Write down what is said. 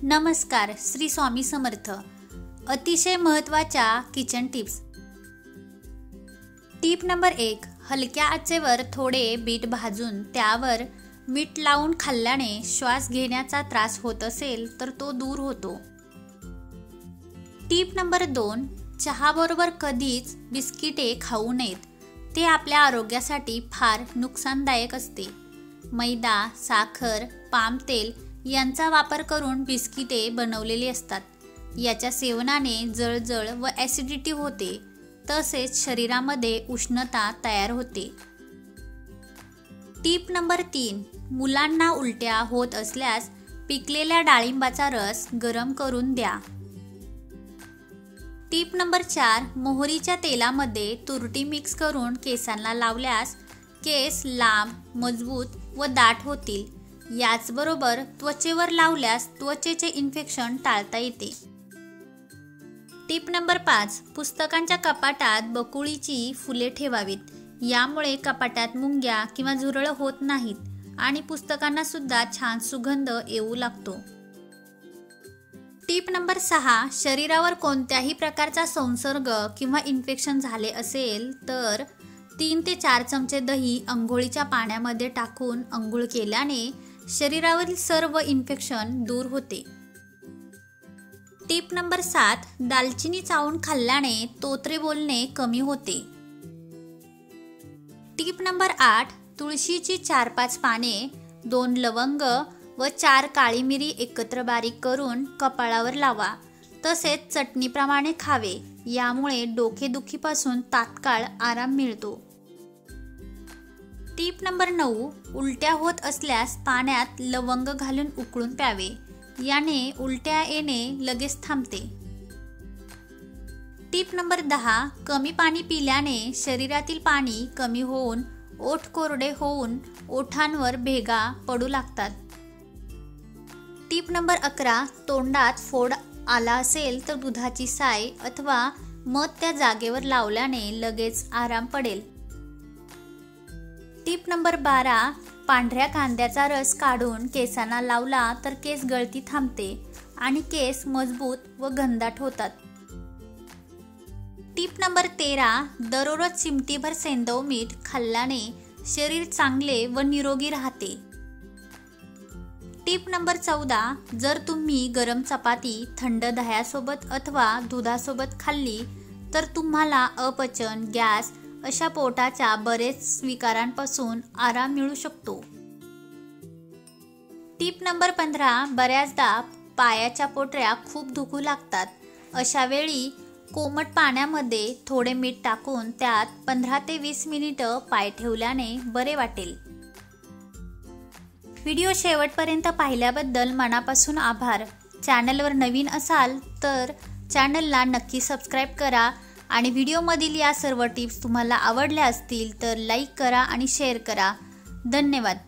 नमस्कार, श्री स्वामी समर्थ। अतिशय महत्त्वाच्या किचन टिप्स। टिप नंबर 1, हलक्या आचेवर थोडे बीट भाजून त्यावर मीठ लावून खाल्ल्याने श्वास घेण्याचा त्रास होत असेल तर तो दूर होतो। टिप नंबर 2, चहाबरोबर कधीच बिस्किटे खाऊ नयेत, ते आपल्या आरोग्यासाठी फार नुकसानदायक असते। मैदा, साखर, पाम तेल यांचा वापर करून बिस्किटे बनवलेली असतात। याच्या सेवनाने जळजळ व ॲसिडिटी होते, तसेच शरीरामध्ये उष्णता तयार होते। टिप नंबर 3, मुलांना उलट्या होत असल्यास पिकलेल्या डाळिंबाचा रस गरम करून द्या। टिप नंबर 4, मोहरीच्या तेलामध्ये तुरटी मिक्स करून केसांना लावल्यास केस लांब, मजबूत व दाट होतील। याचबरोबर त्वचेवर लावल्यास त्वचेचे इन्फेक्शन टाळता येते। टिप नंबर 5, पुस्तकांच्या कपाटात बकुळीची फुले ठेवावीत। यामुळे कपाटात मुंग्या किंवा झुरळ होत नाहीत आणि पुस्तकांना सुद्धा छान सुगंध येऊ लागतो। टिप नंबर 6, शरीरावर कोणत्याही प्रकारचा संसर्ग किंवा इन्फेक्शन झाले असेल तर 3 ते 4 चमचे दही अंघोळीच्या पाण्यामध्ये टाकून अंघोळ केल्याने शरीरावरील सर्व इन्फेक्शन दूर होते। टिप नंबर 7, दालचिनी चावून खाल्ल्याने तोत्रे बोलणे कमी होते। टिप नंबर 8, तुळशीची 4-5 पाने, 2 लवंग व 4 काळी मिरी एकत्र बारीक करून कपाळावर लावा, तसेच चटणीप्रमाणे खावे। यामुळे डोकेदुखीपासून तात्काळ आराम मिळतो। टिप नंबर 9, उलट्या होत असल्यास पाण्यात लवंग घालून उकळून प्यावे। याने उलट्या येणे लगेच थांबते। टिप नंबर 10, कमी पाणी पिल्याने शरीरातील पाणी कमी होऊन ओठ कोरडे होऊन ओठांवर भेगा पडू लागतात। टिप नंबर 11, तोंडात फोड आला असेल तर दुधाची साय अथवा मध त्या जागेवर लावल्याने लगेच आराम पडेल। टिप नंबर 12, पांढऱ्या कांद्याचा रस काढून केसांना लावला तर केस गळती थांबते आणि केस मजबूत व घनदाट होतात। टिप नंबर 13, दररोज चिमटीभर सेंधव मीठ खाल्ल्याने शरीर चांगले व निरोगी राहते। टिप नंबर 14, जर तुम्ही गरम चपाती थंड दह्यासोबत अथवा दुधासोबत खाल्ली तर तुम्हाला अपचन, गॅस अशा पोटाच्या बरेच विकारांपासून आराम मिळू शकतो। टिप नंबर 15, बऱ्याचदा पायाच्या पोटऱ्या खूप दुखू लागतात। अशा वेळी कोमट पाण्यामध्ये थोडे मीठ टाकून त्यात 15 ते 20 मिनिटं पाय ठेवल्याने बरे वाटेल। व्हिडिओ शेवटपर्यंत पाहिल्याबद्दल मनापासून आभार। चॅनलवर नवीन असाल तर चॅनलला नक्की सबस्क्राईब करा आणि व्हिडिओमधील या सर्व टिप्स तुम्हाला आवडल्या असतील तर लाईक करा आणि शेअर करा। धन्यवाद।